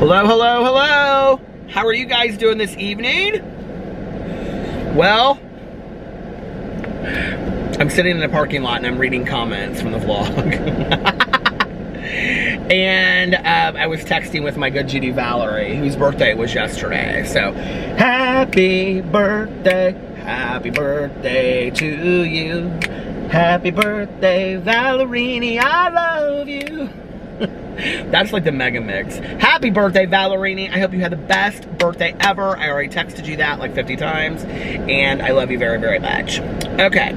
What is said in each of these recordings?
Hello, hello, hello! How are you guys doing this evening? Well, I'm sitting in a parking lot and I'm reading comments from the vlog. And I was texting with my good Judy Valerie, whose birthday was yesterday. So, happy birthday to you. Happy birthday, Valerini, I love you. That's like the mega mix. Happy birthday, Valerini. I hope you had the best birthday ever. I already texted you that like 50 times. And I love you very, very much. Okay.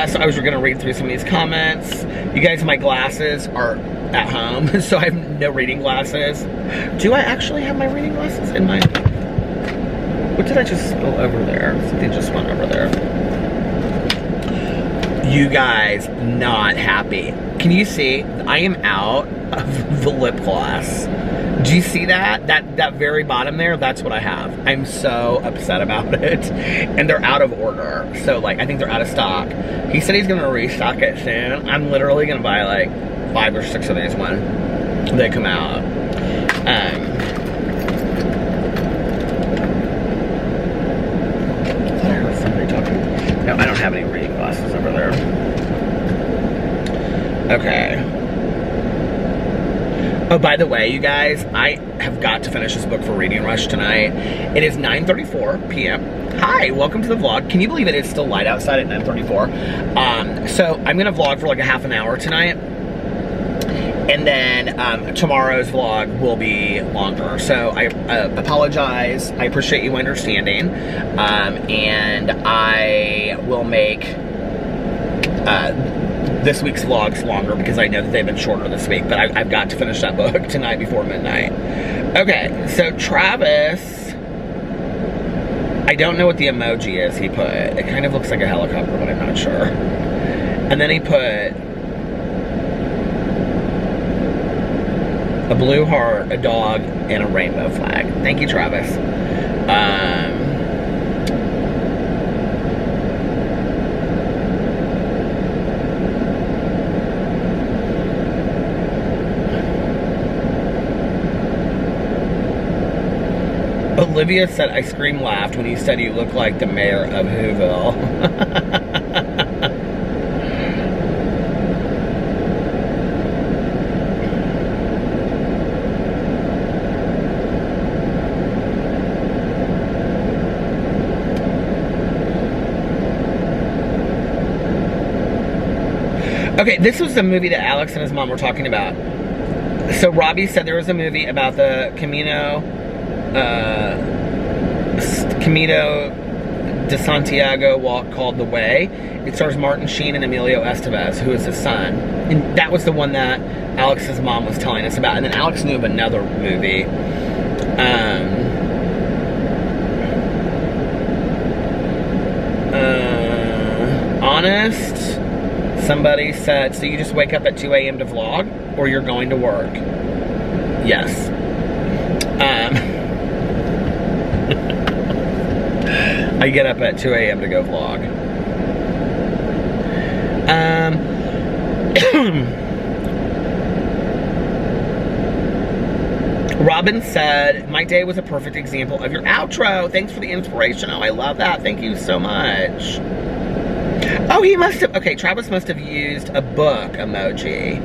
So I was going to read through some of these comments. You guys, my glasses are at home. So I have no reading glasses. Do I actually have my reading glasses in my... What did I just spill over there? Something just went over there. You guys, not happy. Can you see? I am out of the lip gloss. Do you see that? That very bottom there, that's what I have. I'm so upset about it. And they're out of order. So, like, I think they're out of stock. He said he's gonna restock it soon. I'm literally gonna buy like 5 or 6 of these when they come out. I thought I heard somebody talking. No, I don't have any reading glasses over there. Okay. Oh, by the way, you guys, I have got to finish this book for Reading Rush tonight. It is 9:34 p.m. Hi, welcome to the vlog. Can you believe it is still light outside at 9:34? So I'm going to vlog for like a half an hour tonight. And then tomorrow's vlog will be longer. So I apologize. I appreciate you understanding. And I will make this week's vlogs longer because I know that they've been shorter this week. But I've got to finish that book tonight before midnight. Okay, so Travis, I don't know what the emoji is he put. It kind of looks like a helicopter, but I'm not sure. And then he put a blue heart, a dog, and a rainbow flag. Thank you, Travis. Olivia said, I scream laughed when you said you look like the mayor of Whoville. Okay, this was the movie that Alex and his mom were talking about. So Robbie said there was a movie about the Camino de Santiago walk called The Way. It stars Martin Sheen and Emilio Estevez, who is his son. And that was the one that Alex's mom was telling us about. And then Alex knew of another movie. Honest, somebody said, so you just wake up at 2 a.m. to vlog, or you're going to work? Yes. I get up at 2 a.m. to go vlog. Robin said, my day was a perfect example of your outro. Thanks for the inspiration. Oh, I love that. Thank you so much. Oh, he must have, okay, Travis must have used a book emoji.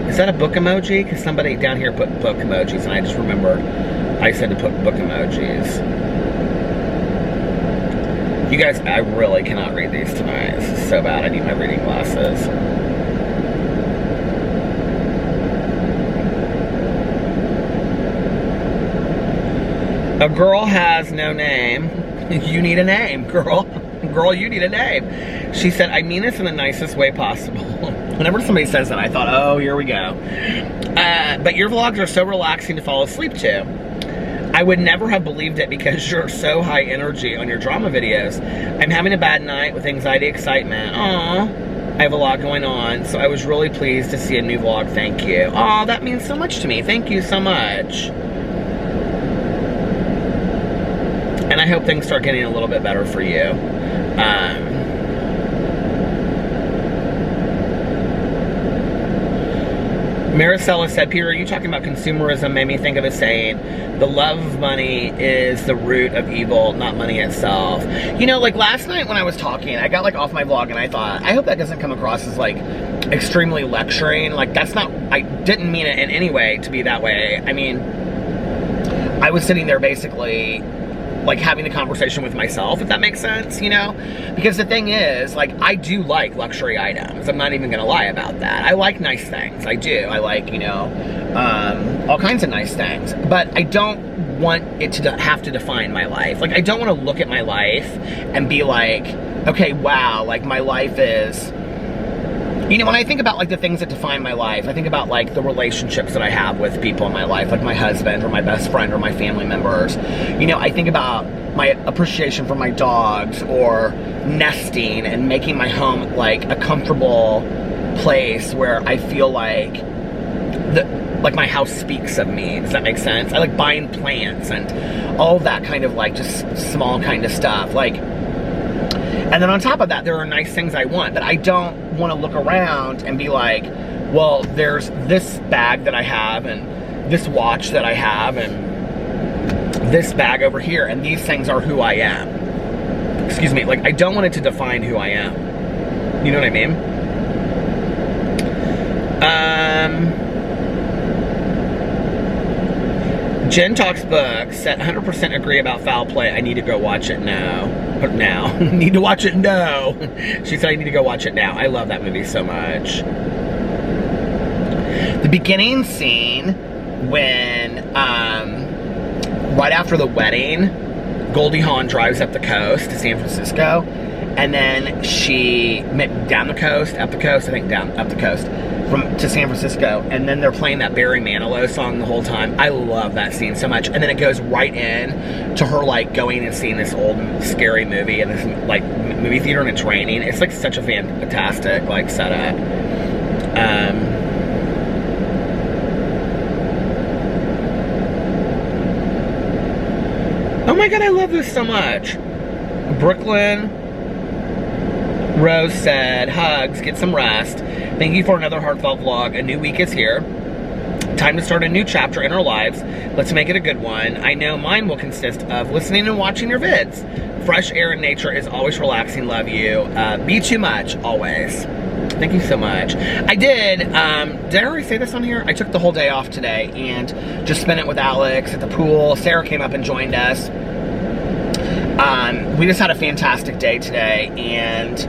Is that a book emoji? Because somebody down here put book emojis, and I just remembered I said to put book emojis. You guys, I really cannot read these tonight. This is so bad. I need my reading glasses. A girl has no name. You need a name, girl. Girl, you need a name. She said, I mean this in the nicest way possible. Whenever somebody says that, I thought, oh, here we go. But your vlogs are so relaxing to fall asleep to. I would never have believed it because you're so high energy on your drama videos. I'm having a bad night with anxiety, excitement. Aww. I have a lot going on, so I was really pleased to see a new vlog. Thank you. Aw, that means so much to me. Thank you so much. And I hope things start getting a little bit better for you. Maricela said, Peter, are you talking about consumerism? Made me think of a saying, the love of money is the root of evil, not money itself. You know, like last night when I was talking, I got like off my vlog and I thought, I hope that doesn't come across as like extremely lecturing. Like that's not, I didn't mean it in any way to be that way. I mean, I was sitting there basically like having a conversation with myself, if that makes sense, you know? Because the thing is, like, I do like luxury items. I'm not even gonna lie about that. I like nice things, I do. I like, you know, all kinds of nice things. But I don't want it to have to define my life. Like, I don't wanna look at my life and be like, okay, wow, like my life is, you know, when I think about like the things that define my life, I think about like the relationships that I have with people in my life, like my husband or my best friend or my family members. You know, I think about my appreciation for my dogs or nesting and making my home like a comfortable place where I feel like like my house speaks of me. Does that make sense? I like buying plants and all of that kind of like just small kind of stuff. Like, and then on top of that, there are nice things I want, but I don't want to look around and be like, well, there's this bag that I have and this watch that I have and this bag over here, and these things are who I am. Excuse me, like I don't want it to define who I am. You know what I mean? Jen Talks Books said 100% agree about foul play. I need to go watch it now. Now. Need to watch it now. She said I need to go watch it now. I love that movie so much. The beginning scene when, right after the wedding, Goldie Hawn drives up the coast to San Francisco, and then she, down the coast, up the coast, I think up the coast, to San Francisco, and then they're playing that Barry Manilow song the whole time. I love that scene so much. And then it goes right in to her like going and seeing this old scary movie in this like movie theater, and it's raining. It's like such a fantastic like setup. Oh my god, I love this so much. Brooklyn Rose said, hugs, get some rest. Thank you for another heartfelt vlog. A new week is here. Time to start a new chapter in our lives. Let's make it a good one. I know mine will consist of listening and watching your vids. Fresh air and nature is always relaxing. Love you. Be too much, always. Thank you so much. I did I already say this on here? I took the whole day off today and just spent it with Alex at the pool. Sarah came up and joined us. We just had a fantastic day today, and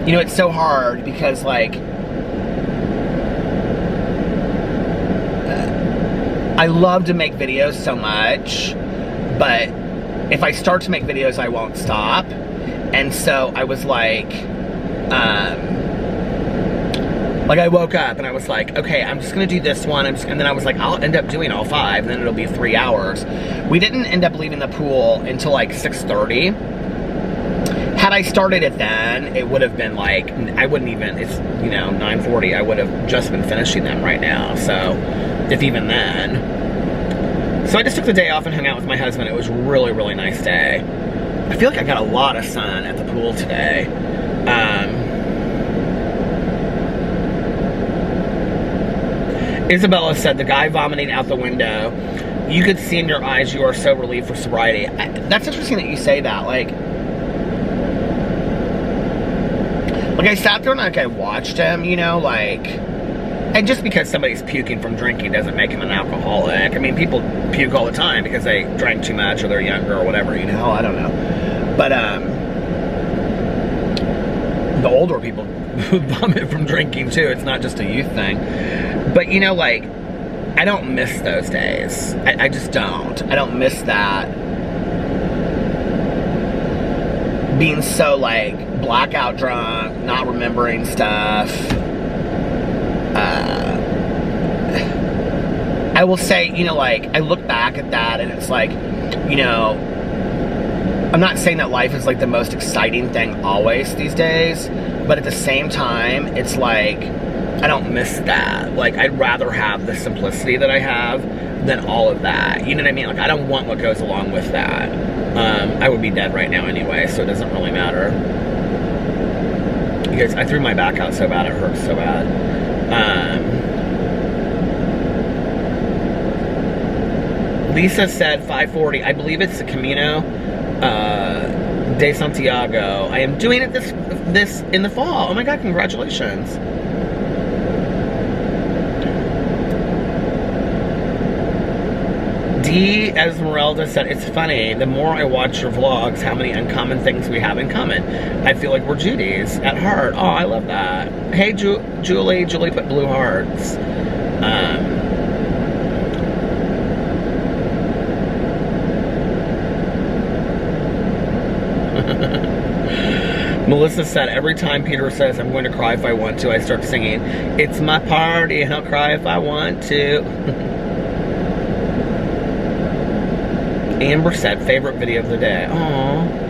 you know, it's so hard because like I love to make videos so much, but if I start to make videos I won't stop. And so I was like I woke up and I was like, okay, I'm just gonna do this one, and then I was like, I'll end up doing all 5, and then it'll be 3 hours. We didn't end up leaving the pool until like 6:30. Had I started it then, it would have been like, I wouldn't even, it's, you know, 9:40, I would have just been finishing them right now, so, if even then. So I just took the day off and hung out with my husband. It was a really, really nice day. I feel like I got a lot of sun at the pool today. Isabella said, the guy vomiting out the window, you could see in your eyes you are so relieved for sobriety. That's interesting that you say that. Like I sat there and like I watched him, you know, like, and just because somebody's puking from drinking doesn't make him an alcoholic. I mean, people puke all the time because they drank too much or they're younger or whatever, you know, I don't know. But the older people vomit from drinking too. It's not just a youth thing. But you know, like, I don't miss those days. I just don't. I don't miss that. Being so like blackout drunk, not remembering stuff. I will say, you know, like, I look back at that and it's like, you know, I'm not saying that life is like the most exciting thing always these days, but at the same time, it's like, I don't miss that. Like, I'd rather have the simplicity that I have than all of that. You know what I mean? Like, I don't want what goes along with that. I would be dead right now anyway, so it doesn't really matter. You guys, I threw my back out so bad, it hurts so bad. Lisa said 5:40. I believe it's the Camino de Santiago. I am doing it this in the fall. Oh my God, congratulations. D. Esmeralda said, it's funny, the more I watch your vlogs, how many uncommon things we have in common. I feel like we're Judies at heart. Oh, I love that. Hey, Julie. Julie put blue hearts. Melissa said, every time Peter says, I'm going to cry if I want to, I start singing, it's my party and I'll cry if I want to. Amber said, favorite video of the day. Aww.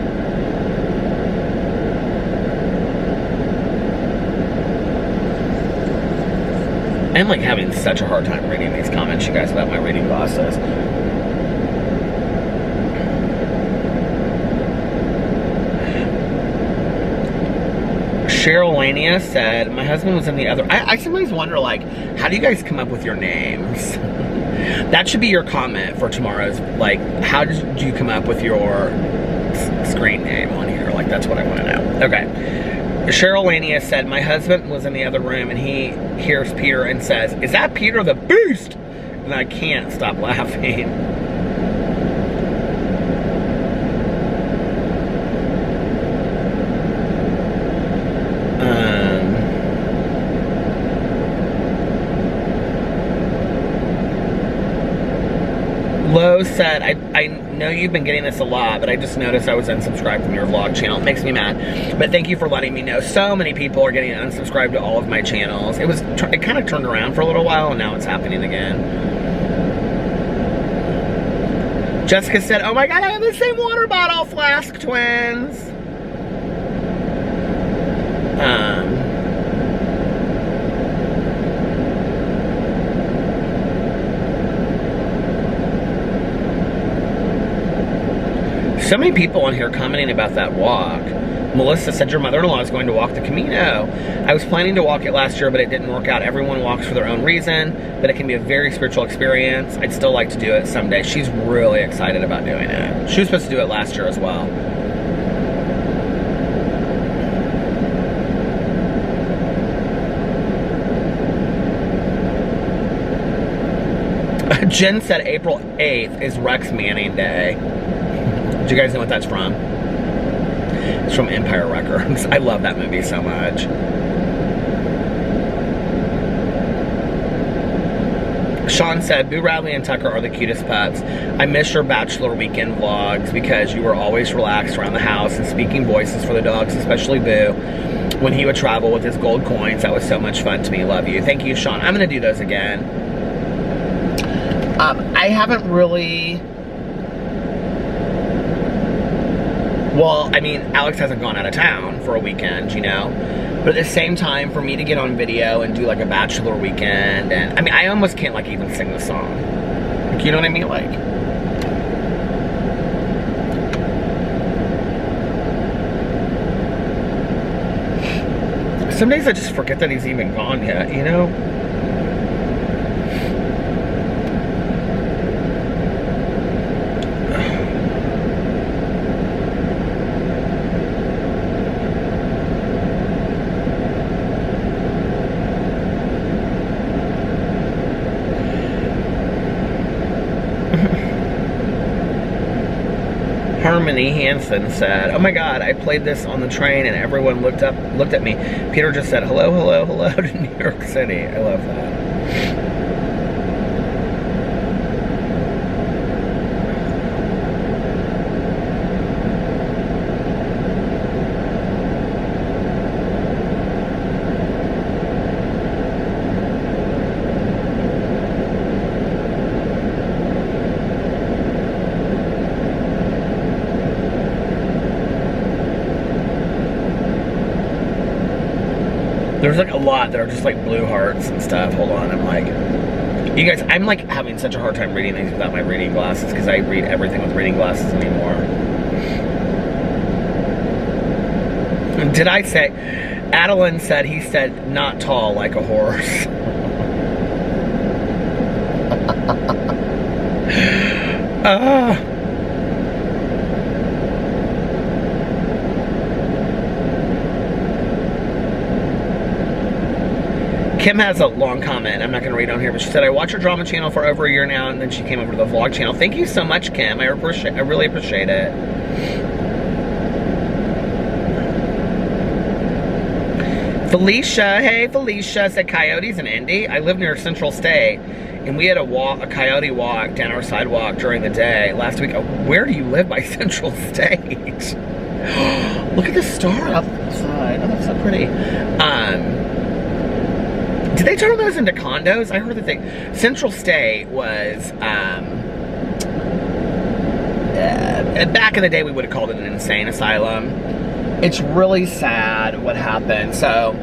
I'm like having such a hard time reading these comments, you guys, about my reading glasses. Cheryl Lania said, my husband was in the other... I sometimes wonder, like, how do you guys come up with your names? That should be your comment for tomorrow's, like, how did you come up with your screen name on here? Like, that's what I want to know. Okay. Cheryl Lania said, my husband was in the other room and he hears Peter and says, is that Peter the Beast? And I can't stop laughing. Lo said, I know you've been getting this a lot, but I just noticed I was unsubscribed from your vlog channel. It makes me mad. But thank you for letting me know. So many people are getting unsubscribed to all of my channels. It kind of turned around for a little while, and now it's happening again. Jessica said, oh my God, I have the same water bottle, Flask Twins. So many people on here commenting about that walk. Melissa said, your mother-in-law is going to walk the Camino. I was planning to walk it last year, but it didn't work out. Everyone walks for their own reason, but it can be a very spiritual experience. I'd still like to do it someday. She's really excited about doing it. She was supposed to do it last year as well. Jen said April 8th is Rex Manning Day. Do you guys know what that's from? It's from Empire Records. I love that movie so much. Sean said, Boo Radley and Tucker are the cutest pups. I miss your bachelor weekend vlogs because you were always relaxed around the house and speaking voices for the dogs, especially Boo. When he would travel with his gold coins, that was so much fun to me. Love you. Thank you, Sean. I'm going to do those again. I haven't really... Well, I mean, Alex hasn't gone out of town for a weekend, you know? But at the same time, for me to get on video and do like a bachelor weekend, and I mean, I almost can't like even sing the song. Like, you know what I mean? Like, some days I just forget that he's even gone yet, you know? Harmony Hansen said, oh my God, I played this on the train and everyone looked at me. Peter just said, hello, hello, hello to New York City. I love that. There's like a lot that are just like blue hearts and stuff. Hold on, I'm like, you guys, I'm like having such a hard time reading these without my reading glasses because I read everything with reading glasses anymore. And did I say, Adeline said, he said, not tall like a horse. Kim has a long comment. I'm not going to read on here, but she said, I watch your drama channel for over a year now, and then she came over to the vlog channel. Thank you so much, Kim. I really appreciate it. Felicia, hey Felicia, said coyotes in Indy. I live near Central State, and we had a coyote walk down our sidewalk during the day last week. Where do you live by Central State? Look at the star outside. Oh, that's so pretty. Did they turn those into condos? I heard that Central State was, back in the day we would have called it an insane asylum. It's really sad what happened. So,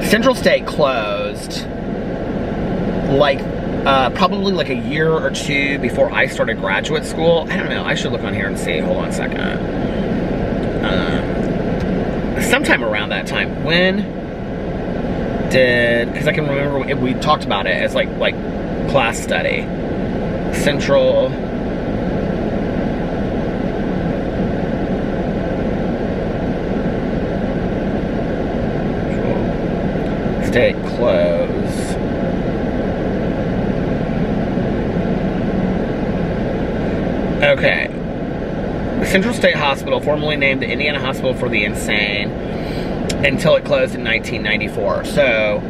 Central State closed, like, probably like a year or two before I started graduate school. I don't know, I should look on here and see. Hold on a second. Sometime around that time. When because I can remember we talked about it as like class study. Central State close. Okay. Central State Hospital, formerly named the Indiana Hospital for the Insane, until it closed in 1994. So,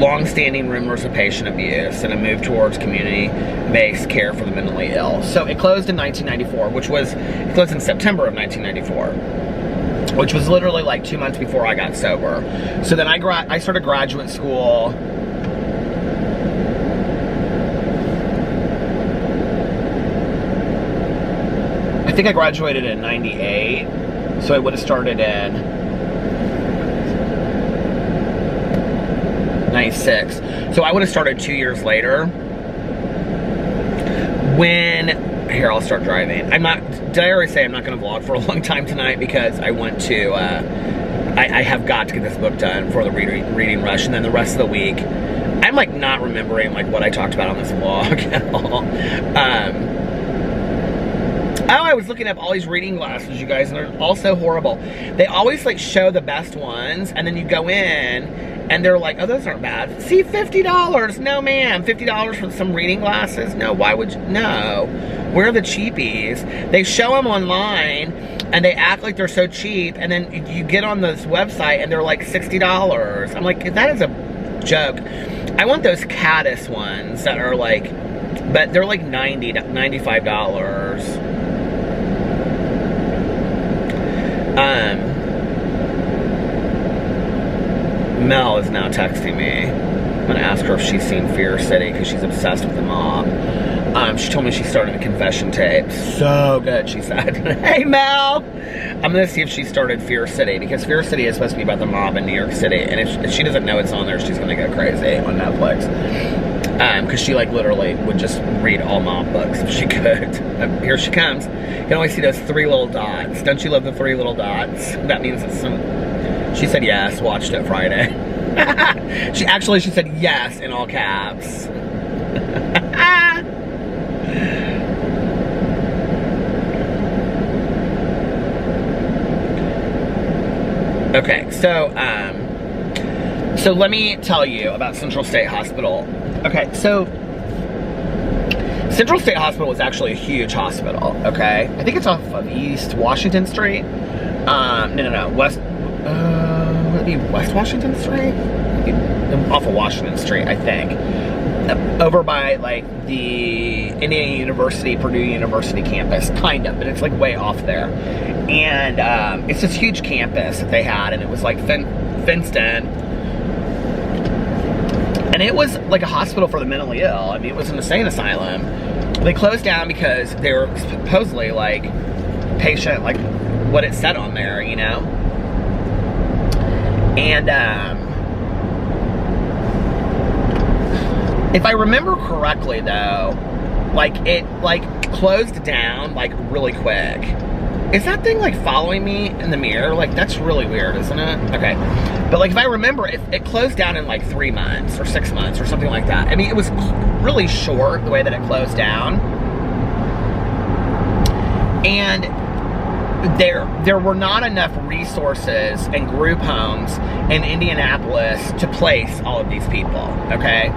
long-standing rumors of patient abuse and a move towards community-based care for the mentally ill. So it closed in 1994, it closed in September of 1994, which was literally like 2 months before I got sober. So then I started graduate school. I think I graduated in 98. So I would have started in 96. So I would have started 2 years later. Here, I'll start driving. Did I already say I'm not going to vlog for a long time tonight because I want to, I have got to get this book done for the reading rush, and then the rest of the week, I'm like not remembering like what I talked about on this vlog at all. Oh, I was looking up all these reading glasses, you guys, and they're all so horrible. They always like show the best ones, and then you go in, and they're like, oh, those aren't bad. See, $50. No, ma'am. $50 for some reading glasses? No, why would you? No. We're the cheapies. They show them online, and they act like they're so cheap, and then you get on this website, and they're like $60. I'm like, that is a joke. I want those caddis ones that are like, but they're like $90 to $95. Mel is now texting me. I'm gonna ask her if she's seen Fear City because she's obsessed with the mob. She told me she started a confession tape. So good, she said. Hey Mel! I'm gonna see if she started Fear City because Fear City is supposed to be about the mob in New York City, and if she doesn't know it's on there, she's gonna go crazy on Netflix. Because she like literally would just read all mob books if she could. Here she comes. You can always see those 3 little dots. Don't you love the 3 little dots? That means it's some. She said yes. Watched it Friday. She said yes in all caps. Okay, so let me tell you about Central State Hospital. Okay, so Central State Hospital is actually a huge hospital, okay? I think it's off of East Washington Street. No, West, would it be West Washington Street? Off of Washington Street, I think. Over by, like, the Indiana University, Purdue University campus, kind of, but it's, like, way off there. And, it's this huge campus that they had, and it was, like, fenced in. And it was like a hospital for the mentally ill. I mean, it was an insane asylum. They closed down because they were supposedly like patient, like what it said on there, you know? And if I remember correctly though, like it like closed down like really quick. Is that thing like following me in the mirror? Like, that's really weird, isn't it? Okay. But like, if I remember, it closed down in like 3 months or 6 months or something like that. I mean, it was really short the way that it closed down. And there were not enough resources and group homes in Indianapolis to place all of these people, okay?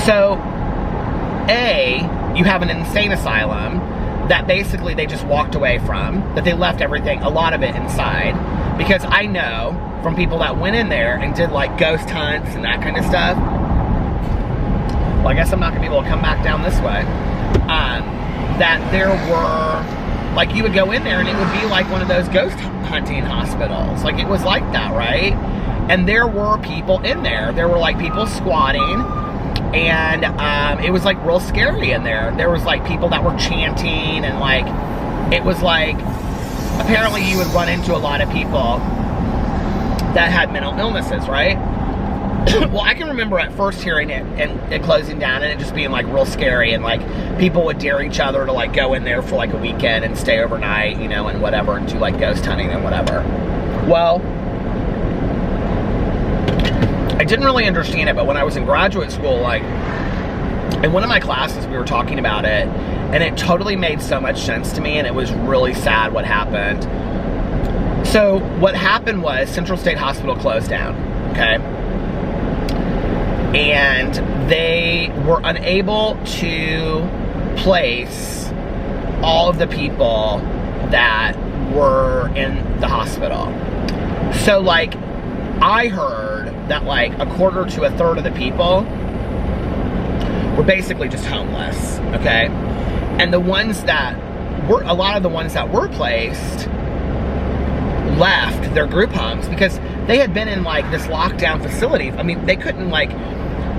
So, you have an insane asylum that basically they just walked away from, that they left everything, a lot of it inside, because I know from people that went in there and did like ghost hunts and that kind of stuff. Well, I guess I'm not gonna be able to come back down this way. That there were, like, you would go in there and it would be like one of those ghost hunting hospitals. Like, it was like that, right? And there were people in there. There were like people squatting, and it was like real scary in there. There was like people that were chanting, and like, it was like, apparently you would run into a lot of people that had mental illnesses, right? Well, I can remember at first hearing it and it closing down and it just being like real scary, and like people would dare each other to like go in there for like a weekend and stay overnight, you know, and whatever, and do like ghost hunting and whatever. Well, I didn't really understand it, but when I was in graduate school, like, in one of my classes we were talking about it, and it totally made so much sense to me, and it was really sad what happened. So what happened was Central State Hospital closed down, okay? And they were unable to place all of the people that were in the hospital. So like, I heard that like a quarter to a third of the people were basically just homeless, okay? And the ones that were, a lot of the ones that were placed left their group homes because they had been in like this lockdown facility. I mean, they couldn't like,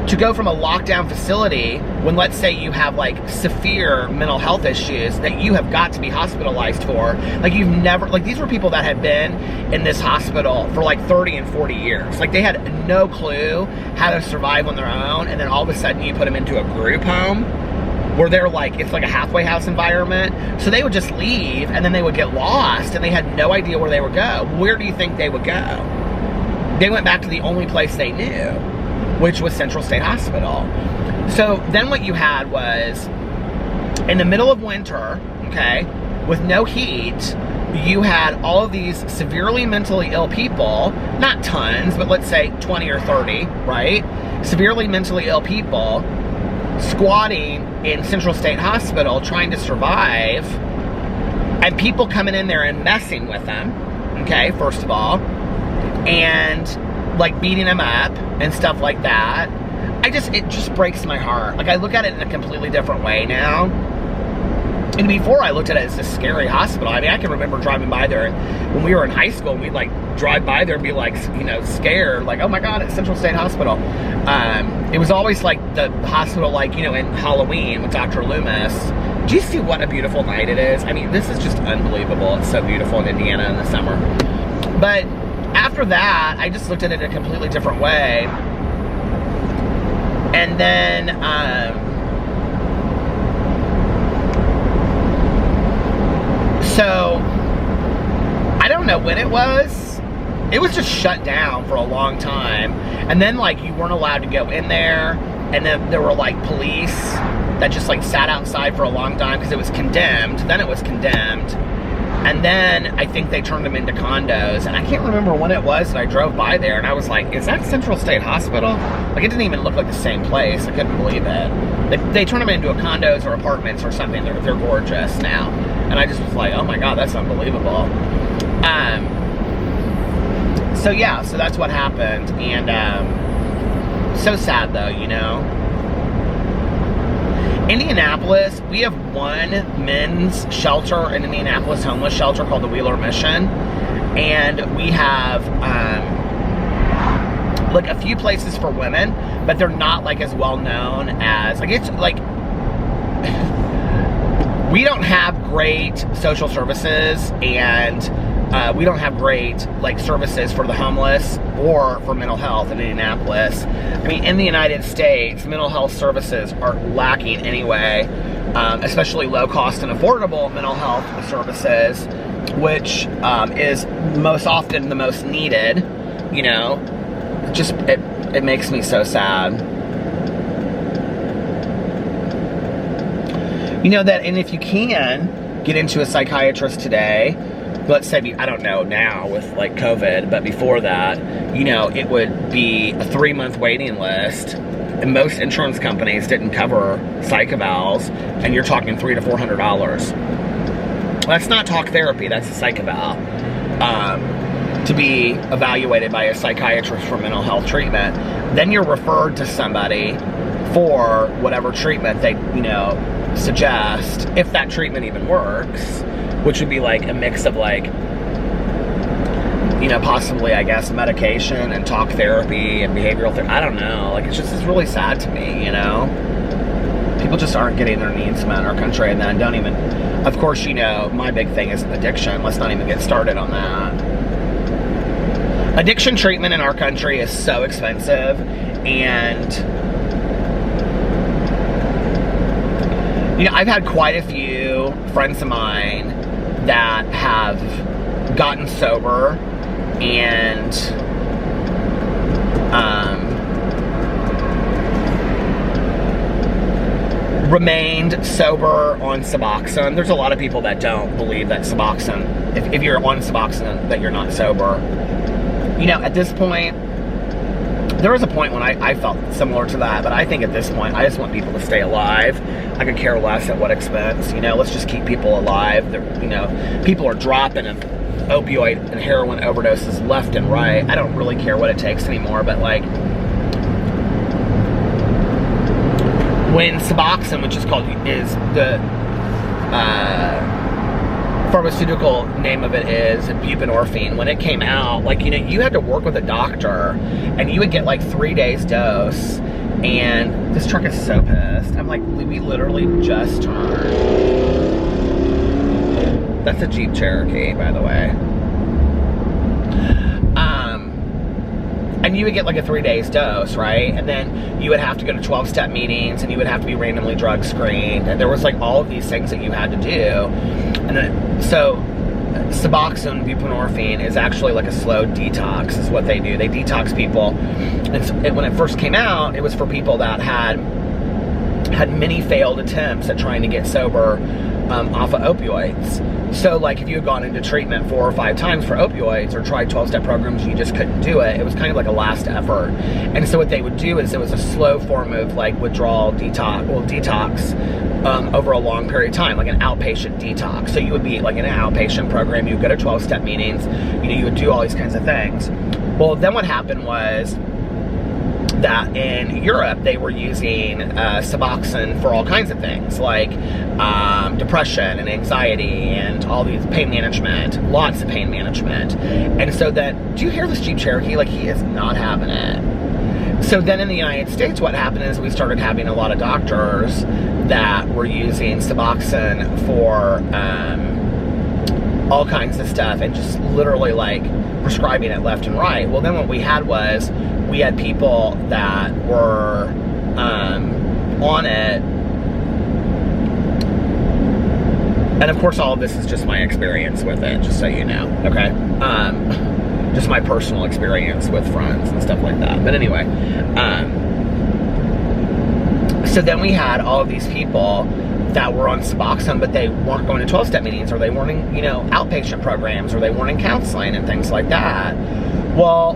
to go from a lockdown facility when, let's say, you have like severe mental health issues that you have got to be hospitalized for, like you've never, like these were people that had been in this hospital for like 30 and 40 years. Like they had no clue how to survive on their own, and then all of a sudden you put them into a group home where they're like, it's like a halfway house environment. So they would just leave and then they would get lost and they had no idea where they would go. Where do you think they would go? They went back to the only place they knew, which was Central State Hospital. So then what you had was, in the middle of winter, okay, with no heat, you had all of these severely mentally ill people, not tons, but let's say 20 or 30, right? Severely mentally ill people squatting in Central State Hospital trying to survive, and people coming in there and messing with them, okay, first of all, and like beating them up and stuff like that. It just breaks my heart. Like, I look at it in a completely different way now. And before I looked at it as a scary hospital. I mean, I can remember driving by there, and when we were in high school, we'd like drive by there and be like, you know, scared, like, oh my God, it's Central State Hospital. It was always like the hospital, like, you know, in Halloween with Dr. Loomis. Do you see what a beautiful night it is? I mean, this is just unbelievable. It's so beautiful in Indiana in the summer. But after that, I just looked at it in a completely different way. And then, so, I don't know when it was. It was just shut down for a long time. And then, like, you weren't allowed to go in there. And then there were, like, police that just, like, sat outside for a long time because it was condemned. Then it was condemned. And then I think they turned them into condos. And I can't remember when it was that I drove by there. And I was like, is that Central State Hospital? Like, it didn't even look like the same place. I couldn't believe it. They turned them into condos or apartments or something. They're gorgeous now. And I just was like, oh my God, that's unbelievable. So yeah, so that's what happened. And so sad though, you know. Indianapolis, we have one men's shelter in Indianapolis, homeless shelter called the Wheeler Mission. And we have like a few places for women, but they're not like as well known as, like, it's like, we don't have great social services, and we don't have great like services for the homeless or for mental health in Indianapolis. I mean, in the United States, mental health services are lacking anyway, especially low cost and affordable mental health services. which is most often the most needed, you know, just, it makes me so sad. You know that, and if you can get into a psychiatrist today, let's say, I don't know now with like COVID, but before that, you know, it would be a 3-month waiting list. And most insurance companies didn't cover psych evals, and you're talking $300 to $400. That's not talk therapy, that's a psych eval. To be evaluated by a psychiatrist for mental health treatment. Then you're referred to somebody for whatever treatment they, you know, suggest, if that treatment even works, which would be like a mix of like, you know, possibly, I guess, medication and talk therapy and behavioral therapy. I don't know. Like, it's really sad to me, you know? People just aren't getting their needs met in our country, and then don't even, of course, you know, my big thing is addiction. Let's not even get started on that. Addiction treatment in our country is so expensive, and, you know, I've had quite a few friends of mine that have gotten sober and remained sober on Suboxone. There's a lot of people that don't believe that Suboxone, if you're on Suboxone, that you're not sober. You know, at this point, there was a point when I felt similar to that, but I think at this point, I just want people to stay alive. I could care less at what expense. You know, let's just keep people alive. You know, people are dropping of opioid and heroin overdoses left and right. I don't really care what it takes anymore, but like, when Suboxone, which is the pharmaceutical name of it is buprenorphine, when it came out, like, you know, you had to work with a doctor, and you would get like 3 days dose, and this truck is so pissed. I'm like, we literally just turned. That's a Jeep Cherokee, by the way. And you would get like a 3 days dose, right? And then you would have to go to 12-step meetings, and you would have to be randomly drug screened, and there was like all of these things that you had to do. And then, so Suboxone, buprenorphine, is actually like a slow detox, is what they do. They detox people. And when it first came out, it was for people that had many failed attempts at trying to get sober off of opioids. So like, if you had gone into treatment 4 or 5 times for opioids, or tried 12-step programs, you just couldn't do it. It was kind of like a last effort. And so what they would do is, it was a slow form of like withdrawal detox, over a long period of time, like an outpatient detox. So you would be like in an outpatient program, you would go to 12-step meetings, you know, you would do all these kinds of things. Well, then what happened was that in Europe, they were using Suboxone for all kinds of things, like depression and anxiety and all these pain management, lots of pain management. And so then, do you hear this Jeep Cherokee? Like, he is not having it. So then in the United States, what happened is we started having a lot of doctors that were using Suboxone for all kinds of stuff, and just literally like prescribing it left and right. Well, then what we had was, we had people that were on it, and of course all of this is just my experience with it, just so you know, okay? Just my personal experience with friends and stuff like that. But anyway, so then we had all of these people that were on Suboxone, but they weren't going to 12-step meetings, or they weren't in, you know, outpatient programs, or they weren't in counseling and things like that. Well,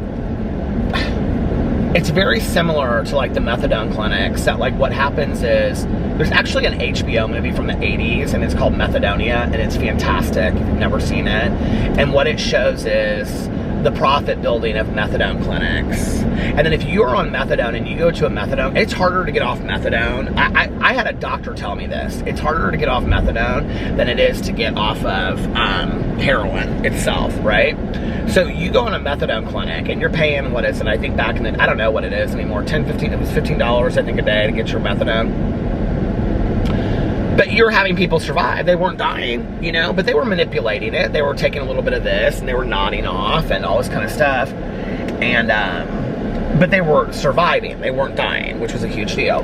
it's very similar to like the methadone clinics, that like what happens is, there's actually an HBO movie from the 80s, and it's called Methadonia, and it's fantastic if you've never seen it. And what it shows is the profit building of methadone clinics. And then if you're on methadone and you go to a methadone, it's harder to get off methadone. I had a doctor tell me this. It's harder to get off methadone than it is to get off of heroin itself, right? So you go in a methadone clinic, and you're paying, what is it? I think back in the, I don't know what it is anymore, it was $15, I think, a day to get your methadone. But you're having people survive. They weren't dying, you know, but they were manipulating it. They were taking a little bit of this, and they were nodding off and all this kind of stuff. And, but they were surviving. They weren't dying, which was a huge deal.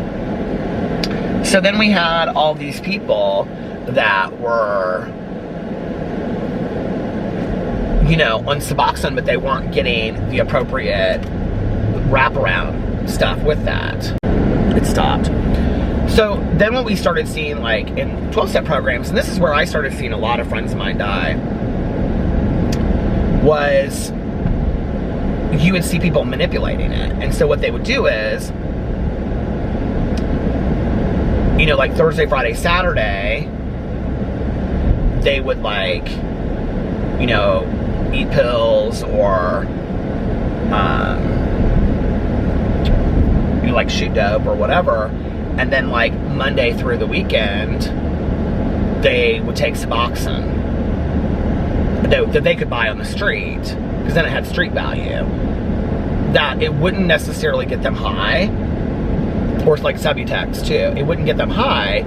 So then we had all these people that were you know, on Suboxone, but they weren't getting the appropriate wraparound stuff with that. It stopped. So then what we started seeing, like, in 12-step programs, and this is where I started seeing a lot of friends of mine die, was you would see people manipulating it. And so what they would do is, you know, like Thursday, Friday, Saturday, they would, like, you know, eat pills or, you know, like shoot dope or whatever. And then, like, Monday through the weekend, they would take Suboxone that they could buy on the street, because then it had street value. That it wouldn't necessarily get them high, or like Subutex too. It wouldn't get them high,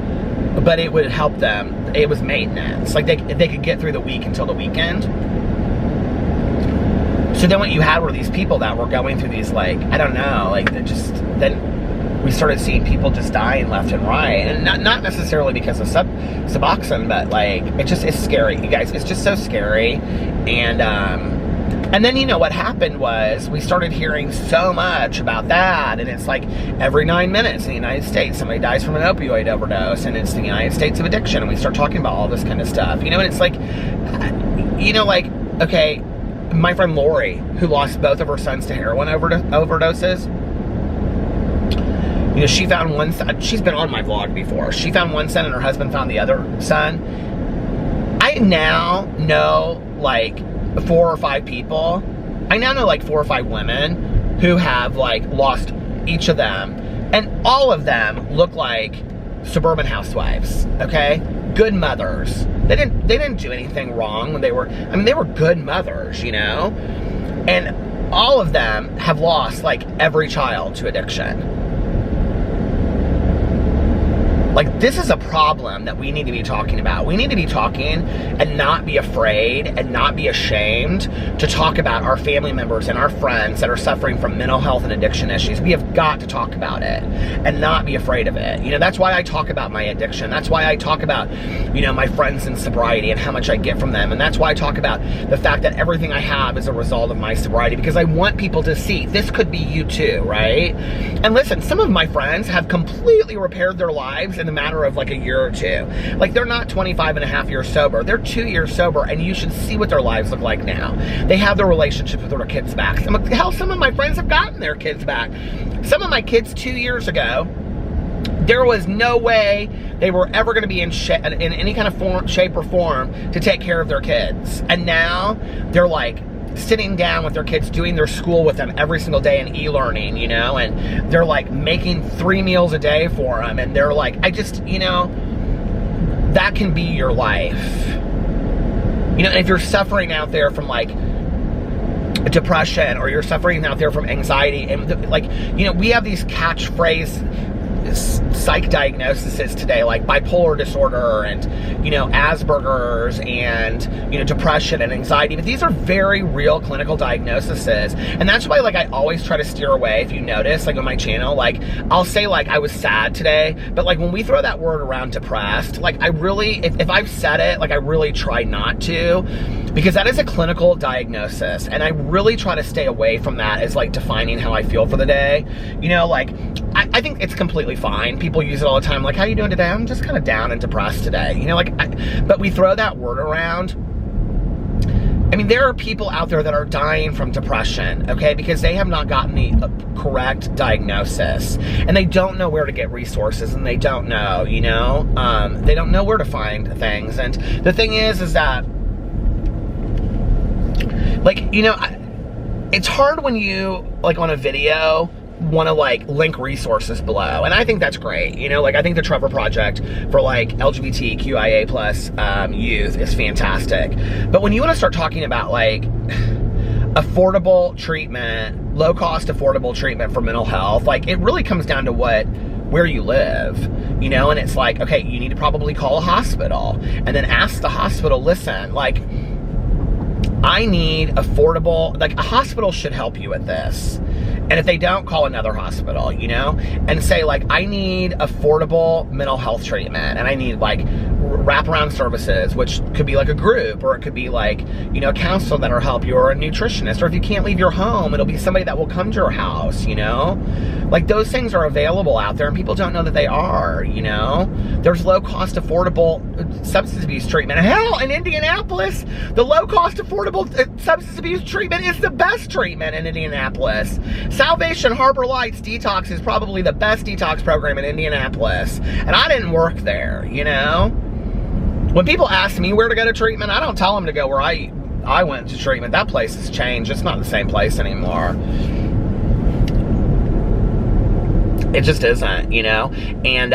but it would help them. It was maintenance. Like, they could get through the week until the weekend. So then what you had were these people that were going through these, like, I don't know, like, then we started seeing people just dying left and right, and not necessarily because of Suboxone, but, like, it's scary, you guys. It's just so scary. And then, you know, what happened was we started hearing so much about that, and it's like every 9 minutes in the United States somebody dies from an opioid overdose, and it's the United States of addiction, and we start talking about all this kind of stuff, you know. And it's like, you know, like, okay, my friend Lori, who lost both of her sons to heroin overdoses, you know, she found one son. She's been on my vlog before. She found one son and her husband found the other son. I now know, like, 4 or 5 people. I now know, like, 4 or 5 women who have, like, lost each of them. And all of them look like suburban housewives, okay? Good mothers. They didn't do anything wrong when they were, I mean, they were good mothers, you know? And all of them have lost, like, every child to addiction. Like, this is a problem that we need to be talking about. We need to be talking and not be afraid and not be ashamed to talk about our family members and our friends that are suffering from mental health and addiction issues. We have got to talk about it and not be afraid of it. You know, that's why I talk about my addiction. That's why I talk about, you know, my friends in sobriety and how much I get from them. And that's why I talk about the fact that everything I have is a result of my sobriety, because I want people to see this could be you too, right? And listen, some of my friends have completely repaired their lives in the matter of like a year or two. Like, they're not 25 and a half years sober. They're 2 years sober, and you should see what their lives look like now. They have their relationships with their kids back. Hell, some of my friends have gotten their kids back. Some of my kids 2 years ago, there was no way they were ever going to be in any kind of shape or form to take care of their kids. And now they're like sitting down with their kids, doing their school with them every single day in e-learning, you know, and they're like making 3 meals a day for them. And they're like, you know, that can be your life. You know, and if you're suffering out there from like depression, or you're suffering out there from anxiety, and like, you know, we have these catchphrase psych diagnoses today, like bipolar disorder and, you know, Asperger's and, you know, depression and anxiety. But these are very real clinical diagnoses. And that's why, like, I always try to steer away. If you notice, like, on my channel, like, I'll say, like, I was sad today, but like when we throw that word around, depressed, like, I really, if I've said it, like, I really try not to, because that is a clinical diagnosis, and I really try to stay away from that as like defining how I feel for the day. You know, like, I think it's completely fine. People use it all the time, like, how you doing today? I'm just kind of down and depressed today. You know, like, but we throw that word around. I mean, there are people out there that are dying from depression, okay, because they have not gotten the correct diagnosis, and they don't know where to get resources, and they don't know, you know, they don't know where to find things. And the thing is that, like, you know, it's hard when you, like, on a video, want to like link resources below, and I think that's great. You know, like, I think the Trevor Project for like LGBTQIA plus youth is fantastic. But when you want to start talking about like affordable treatment, low cost affordable treatment for mental health, like, it really comes down to where you live, you know. And it's like, okay, you need to probably call a hospital and then ask the hospital, listen, like, I need affordable, like, a hospital should help you with this. And if they don't, call another hospital, you know, and say, like, I need affordable mental health treatment, and I need like wraparound services, which could be like a group, or it could be like, you know, a counselor that'll help you, or a nutritionist, or if you can't leave your home, it'll be somebody that will come to your house, you know? Like, those things are available out there, and people don't know that they are, you know? There's low-cost, affordable substance abuse treatment. Hell, in Indianapolis, the low-cost, affordable substance abuse treatment is the best treatment in Indianapolis. Salvation Harbor Lights Detox is probably the best detox program in Indianapolis. And I didn't work there, you know? When people ask me where to go to treatment, I don't tell them to go where I went to treatment. That place has changed. It's not the same place anymore. It just isn't, you know? And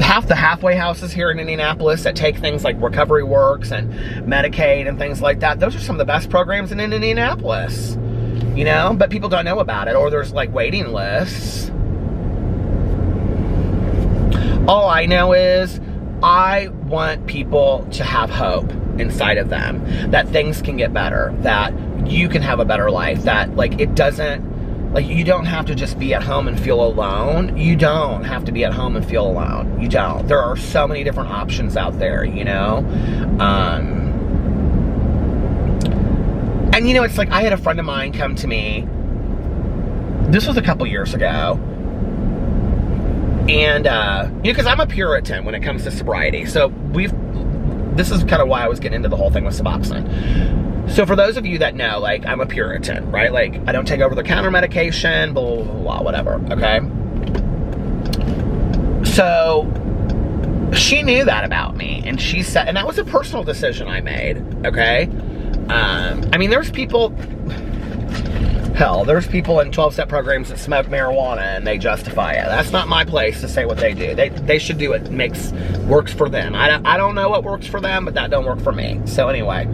half the halfway houses here in Indianapolis that take things like Recovery Works and Medicaid and things like that, those are some of the best programs in Indianapolis, you know? But people don't know about it, or there's like waiting lists. All I know is I want people to have hope inside of them, that things can get better, that you can have a better life, that like it doesn't, like you don't have to just be at home and feel alone. You don't have to be at home and feel alone. You don't. There are so many different options out there, you know? And you know, it's like I had a friend of mine come to me, this was a couple years ago, and, you know, because I'm a Puritan when it comes to sobriety. So this is kind of why I was getting into the whole thing with Suboxone. So for those of you that know, like, I'm a Puritan, right? Like, I don't take over-the-counter medication, blah, blah, blah, blah, whatever, okay? So she knew that about me, and she said, and that was a personal decision I made, okay? I mean, there's people... Hell, there's people in 12-step programs that smoke marijuana and they justify it. That's not my place to say what they do. They should do what works for them. I don't know what works for them, but that don't work for me. So anyway,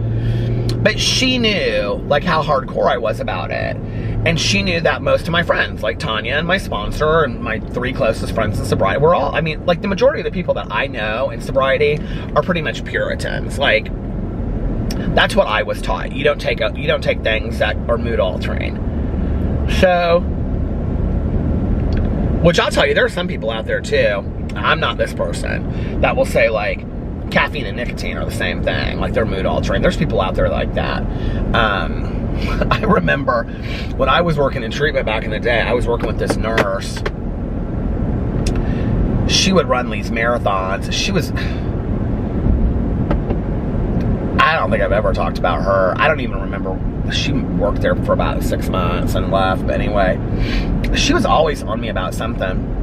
but she knew like how hardcore I was about it. And she knew that most of my friends, like Tanya and my sponsor and my 3 closest friends in sobriety, were all, I mean, like the majority of the people that I know in sobriety are pretty much Puritans. Like, that's what I was taught. You don't take things that are mood altering. So, which I'll tell you, there are some people out there too, I'm not this person, that will say like caffeine and nicotine are the same thing, like they're mood altering. There's people out there like that. I remember when I was working in treatment back in the day, I was working with this nurse. She would run these marathons. She was, I don't think I've ever talked about her. I don't even remember. She worked there for about 6 months and left. But anyway, she was always on me about something,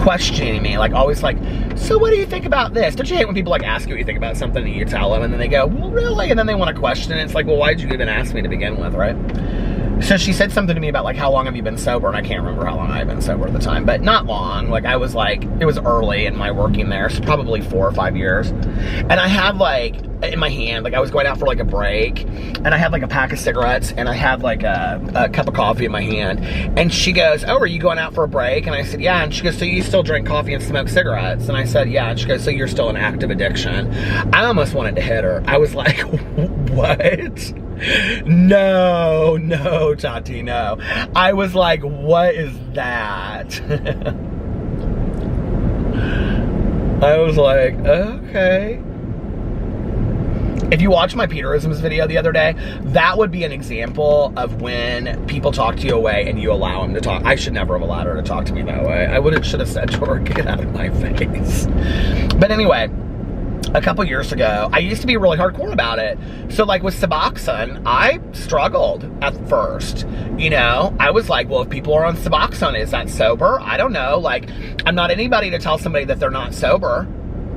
questioning me, like always like, so what do you think about this? Don't you hate when people like ask you what you think about something and you tell them and then they go, well, really? And then they want to question it. It's like, well, why did you even ask me to begin with, right? So she said something to me about like, how long have you been sober? And I can't remember how long I've been sober at the time, but not long. Like I was like, it was early in my working there, so probably 4 or 5 years. And I had like, in my hand, like I was going out for like a break, and I had like a pack of cigarettes, and I had like a cup of coffee in my hand. And she goes, oh, are you going out for a break? And I said, yeah. And she goes, so you still drink coffee and smoke cigarettes? And I said, yeah. And she goes, so you're still in active addiction? I almost wanted to hit her. I was like, what? No, Tati, no. I was like, what is that? I was like, okay. If you watch my Peterisms video the other day, that would be an example of when people talk to you away and you allow them to talk. I should never have allowed her to talk to me that way. I should have said to her, get out of my face. But anyway, a couple years ago, I used to be really hardcore about it. So like with Suboxone, I struggled at first. You know, I was like, well, if people are on Suboxone, is that sober? I don't know. Like, I'm not anybody to tell somebody that they're not sober.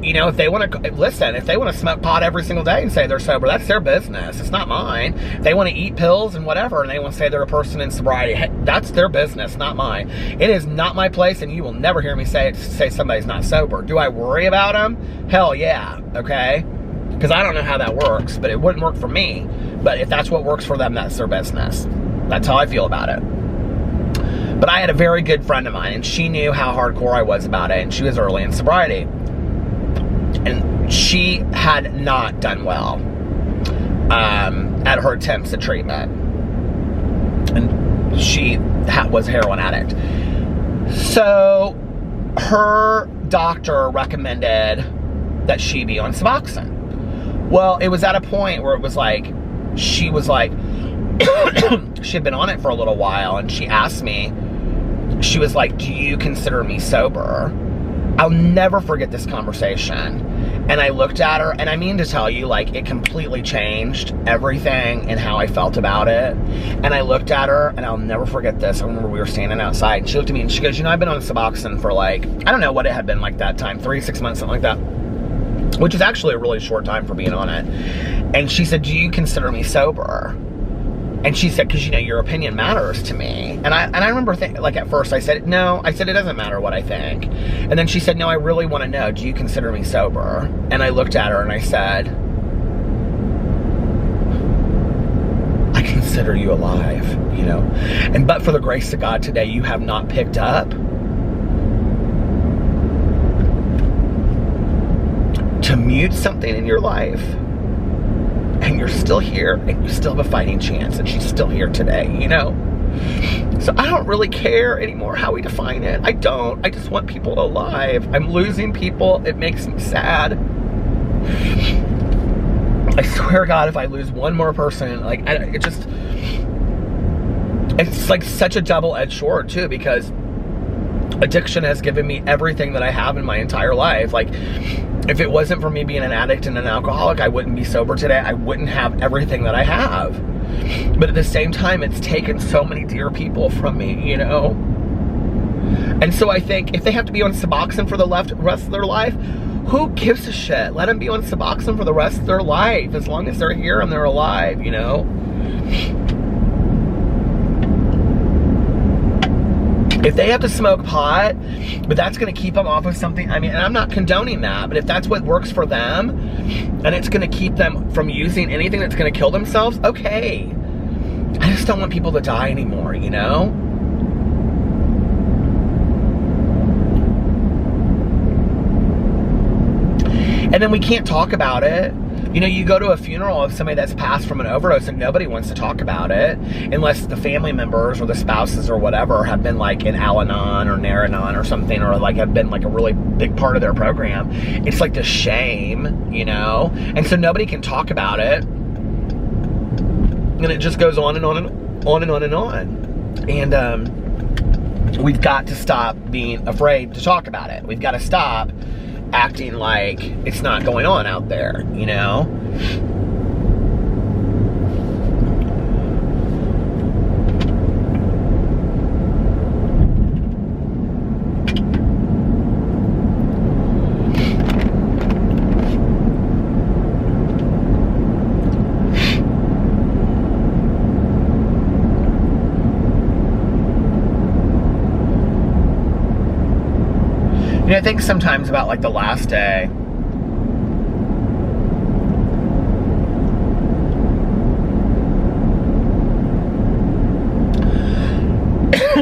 You know, if they want to, listen, if they want to smoke pot every single day and say they're sober, that's their business. It's not mine. If they want to eat pills and whatever, and they want to say they're a person in sobriety, hey, that's their business, not mine. It is not my place, and you will never hear me say somebody's not sober. Do I worry about them? Hell yeah, okay? Because I don't know how that works, but it wouldn't work for me. But if that's what works for them, that's their business. That's how I feel about it. But I had a very good friend of mine, and she knew how hardcore I was about it, and she was early in sobriety. And she had not done well at her attempts at treatment. And she was a heroin addict. So her doctor recommended that she be on Suboxone. Well, it was at a point where it was like, she was like, she had been on it for a little while, and she asked me, she was like, do you consider me sober? I'll never forget this conversation. And I looked at her, and I mean to tell you, like, it completely changed everything and how I felt about it. And I looked at her, and I'll never forget this. I remember we were standing outside, and she looked at me, and she goes, you know, I've been on Suboxone for like, I don't know what it had been like that time, 3-6 months, something like that. Which is actually a really short time for being on it. And she said, do you consider me sober? And she said, because, you know, your opinion matters to me. And I remember like at first I said, no, I said, it doesn't matter what I think. And then she said, no, I really want to know, do you consider me sober? And I looked at her and I said, I consider you alive, you know. And but for the grace of God today, you have not picked up to mute something in your life, and you're still here, and you still have a fighting chance, and she's still here today, you know? So I don't really care anymore how we define it. I don't. I just want people alive. I'm losing people. It makes me sad. I swear to God, if I lose one more person, like, it's like such a double-edged sword too, because addiction has given me everything that I have in my entire life. Like, if it wasn't for me being an addict and an alcoholic, I wouldn't be sober today. I wouldn't have everything that I have. But at the same time, it's taken so many dear people from me, you know? And so I think if they have to be on Suboxone for the rest of their life, who gives a shit? Let them be on Suboxone for the rest of their life, as long as they're here and they're alive, you know? If they have to smoke pot, but that's going to keep them off of something, I mean, and I'm not condoning that, but if that's what works for them, and it's going to keep them from using anything that's going to kill themselves, okay. I just don't want people to die anymore, you know? And then we can't talk about it. You know, you go to a funeral of somebody that's passed from an overdose and nobody wants to talk about it unless the family members or the spouses or whatever have been like in Al-Anon or Nar-Anon or something, or like have been like a really big part of their program. It's like the shame, you know? And so nobody can talk about it. And it just goes on and on and on and on and on. And we've got to stop being afraid to talk about it. We've got to stop acting like it's not going on out there, you know? You know, I think sometimes about like the last day.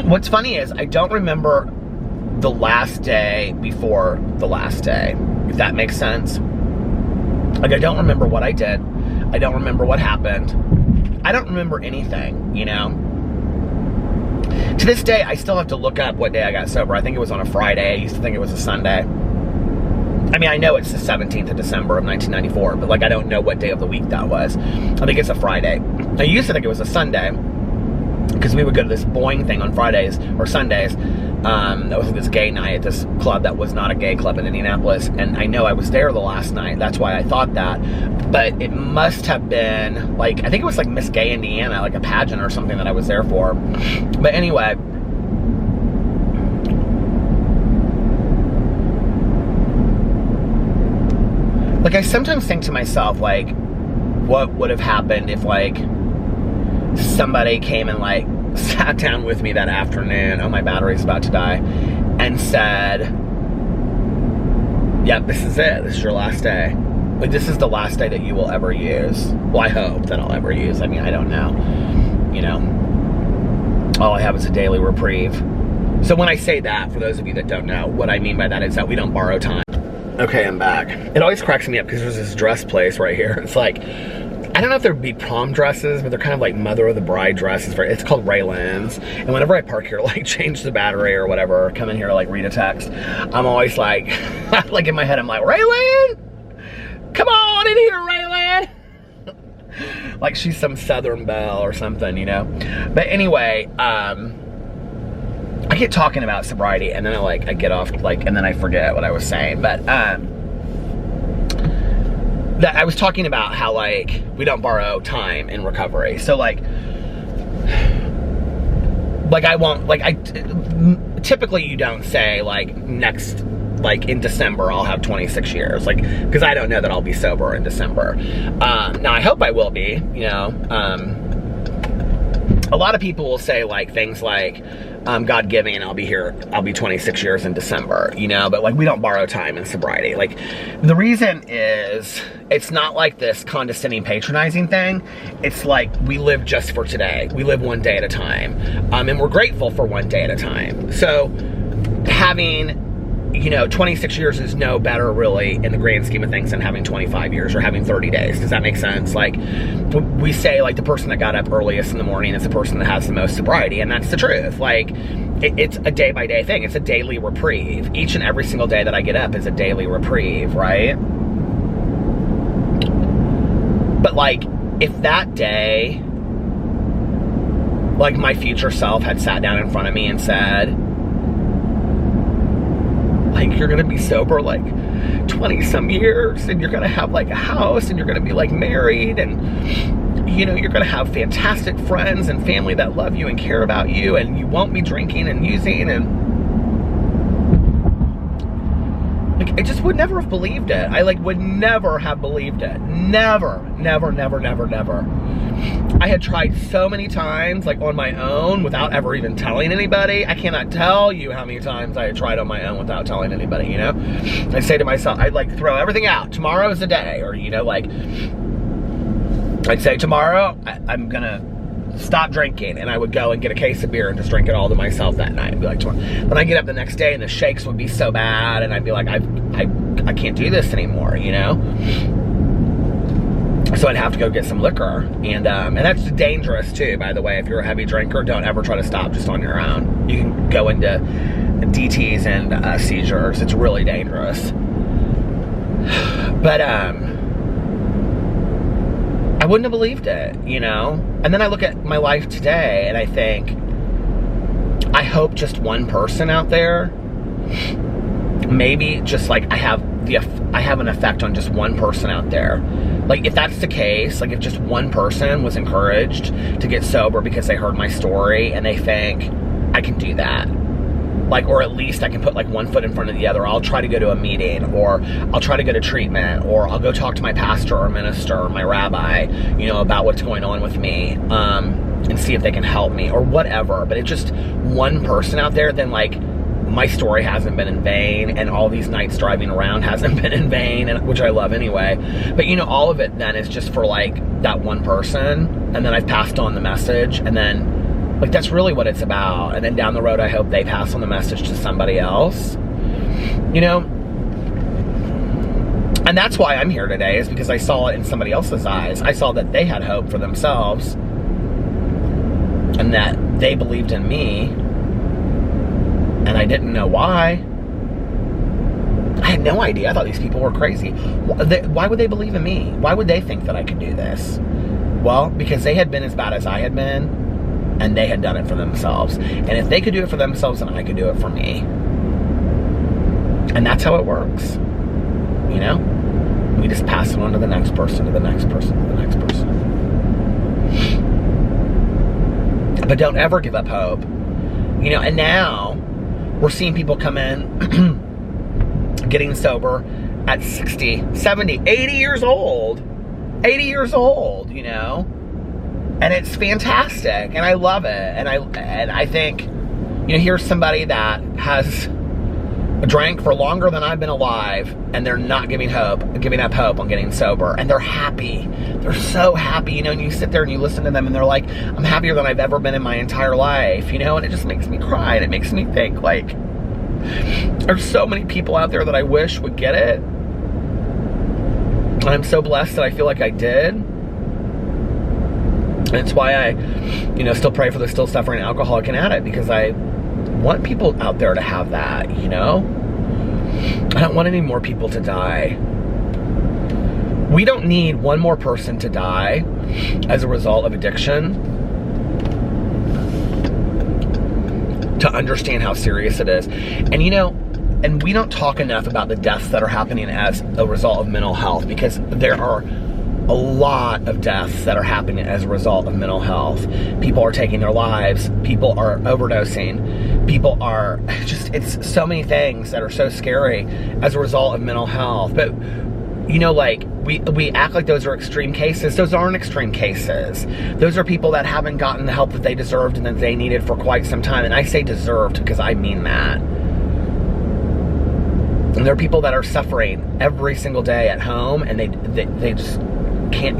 What's funny is I don't remember the last day before the last day, if that makes sense. Like, I don't remember what I did. I don't remember what happened. I don't remember anything, you know? To this day, I still have to look up what day I got sober. I think it was on a Friday. I used to think it was a Sunday. I mean, I know it's the 17th of December of 1994, but like, I don't know what day of the week that was. I think it's a Friday. I used to think it was a Sunday because we would go to this Boing thing on Fridays or Sundays. That was this gay night at this club that was not a gay club in Indianapolis. And I know I was there the last night. That's why I thought that. But it must have been like, I think it was like Miss Gay Indiana, like a pageant or something that I was there for. But anyway, like, I sometimes think to myself, like, what would have happened if like somebody came and like sat down with me that afternoon, oh, my battery's about to die, and said, yep, this is it, this is your last day. Like, this is the last day that you will ever use. Well, I hope that I'll ever use. I mean, I don't know. You know, all I have is a daily reprieve. So when I say that, for those of you that don't know, what I mean by that is that we don't borrow time. Okay, I'm back. It always cracks me up because there's this dress place right here. It's like, I don't know if they'd be prom dresses, but they're kind of like mother of the bride dresses. It's called Raylan's. And whenever I park here, like change the battery or whatever, or come in here to like read a text, I'm always like, like in my head, I'm like, Raylan, come on in here, Raylan. Like she's some Southern belle or something, you know? But anyway, I get talking about sobriety and then I get off, like, and then I forget what I was saying. But, that I was talking about how, like, we don't borrow time in recovery. So, like I won't, like, typically you don't say, like, next, like, in December, I'll have 26 years. Like, because I don't know that I'll be sober in December. Now, I hope I will be, you know. A lot of people will say, like, things like, God giving, I'll be 26 years in December, you know, but like we don't borrow time in sobriety. Like the reason is it's not like this condescending patronizing thing. It's like we live just for today. We live one day at a time. And we're grateful for one day at a time. So having, you know, 26 years is no better really in the grand scheme of things than having 25 years or having 30 days. Does that make sense? Like we say, like the person that got up earliest in the morning is the person that has the most sobriety, and that's the truth. Like it's a day by day thing. It's a daily reprieve. Each and every single day that I get up is a daily reprieve, right? But like if that day, like my future self had sat down in front of me and said, like, you're gonna be sober like 20 some years and you're gonna have like a house and you're gonna be like married and, you know, you're gonna have fantastic friends and family that love you and care about you and you won't be drinking and using, and like I just would never have believed it. I like would never have believed it. Never, never, never, never, never. I had tried so many times, like on my own, without ever even telling anybody. I cannot tell you how many times I had tried on my own without telling anybody, you know? I'd say to myself, I'd like throw everything out. Tomorrow is the day. Or, you know, like, I'd say tomorrow, I'm gonna stop drinking. And I would go and get a case of beer and just drink it all to myself that night. And be like, tomorrow. Then I get up the next day and the shakes would be so bad. And I'd be like, I can't do this anymore, you know? So I'd have to go get some liquor, and that's dangerous too, by the way. If you're a heavy drinker, don't ever try to stop just on your own. You can go into DTs and seizures. It's really dangerous. But I wouldn't have believed it, you know? And then I look at my life today, and I think, I hope just one person out there, maybe just like I have an effect on just one person out there. Like if that's the case, like if just one person was encouraged to get sober because they heard my story and they think I can do that, like, or at least I can put like one foot in front of the other. I'll try to go to a meeting, or I'll try to go to treatment, or I'll go talk to my pastor or minister or my rabbi, you know, about what's going on with me, and see if they can help me or whatever. But it's just one person out there, then like my story hasn't been in vain, and all these nights driving around hasn't been in vain, and which I love anyway. But you know, all of it then is just for like that one person, and then I've passed on the message, and then like that's really what it's about. And then down the road, I hope they pass on the message to somebody else, you know. And that's why I'm here today, is because I saw it in somebody else's eyes. I saw that they had hope for themselves, and that they believed in me. And I didn't know why. I had no idea. I thought these people were crazy. Why would they believe in me? Why would they think that I could do this? Well, because they had been as bad as I had been, and they had done it for themselves. And if they could do it for themselves, then I could do it for me. And that's how it works. You know? We just pass it on to the next person, to the next person, to the next person. But don't ever give up hope. You know, and now we're seeing people come in getting sober at 60, 70, 80 years old. 80 years old, you know? And it's fantastic, and I love it. And I think, you know, here's somebody that has drank for longer than I've been alive, and they're not giving up hope on getting sober, and they're happy. They're so happy, you know, and you sit there and you listen to them, and they're like, I'm happier than I've ever been in my entire life, you know, and it just makes me cry, and it makes me think, like, there's so many people out there that I wish would get it, and I'm so blessed that I feel like I did. That's why I, still pray for the still suffering alcoholic and addict, because I want people out there to have that, I don't want any more people to die. We don't need one more person to die as a result of addiction to understand how serious it is. And and we don't talk enough about the deaths that are happening as a result of mental health, because there are a lot of deaths that are happening as a result of mental health. People are taking their lives. People are overdosing. People are it's so many things that are so scary as a result of mental health. But, we act like those are extreme cases. Those aren't extreme cases. Those are people that haven't gotten the help that they deserved and that they needed for quite some time. And I say deserved because I mean that. And there are people that are suffering every single day at home, and they just can't,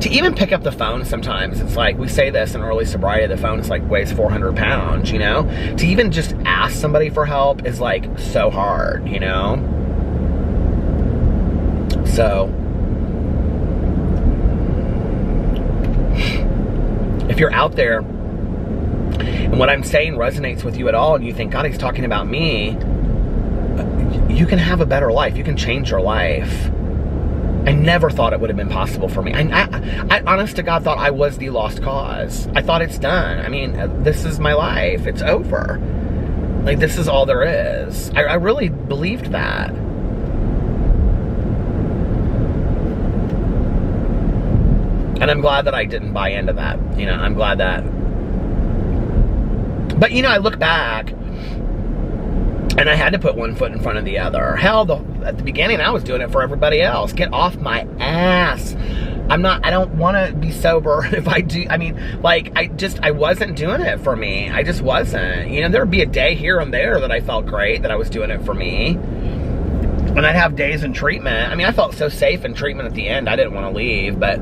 to even pick up the phone sometimes. It's like, we say this in early sobriety, the phone is like weighs 400 pounds, to even just ask somebody for help is like so hard, So if you're out there and what I'm saying resonates with you at all, and you think, God, he's talking about me, you can have a better life. You can change your life. I never thought it would have been possible for me. I honest to God thought I was the lost cause. I thought it's done. I mean, this is my life. It's over. Like, this is all there is. I really believed that. And I'm glad that I didn't buy into that. I'm glad that. But, I look back, and I had to put one foot in front of the other. Hell, at the beginning, I was doing it for everybody else. Get off my ass. I don't want to be sober. If I do, I wasn't doing it for me. I just wasn't. There would be a day here and there that I felt great, that I was doing it for me. And I'd have days in treatment. I felt so safe in treatment at the end, I didn't want to leave, but,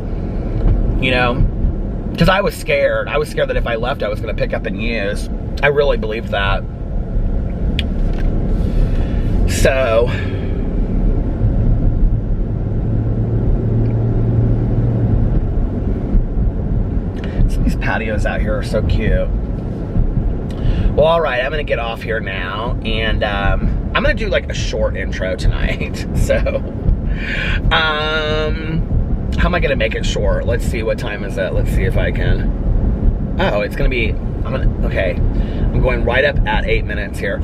because I was scared. I was scared that if I left, I was going to pick up and use. I really believed that. So, some of these patios out here are so cute. Well, all right, I'm going to get off here now, and I'm going to do like a short intro tonight. So, how am I going to make it short? Let's see, what time is it? Let's see if I can. Oh, it's going to be, okay. I'm going right up at 8 minutes here.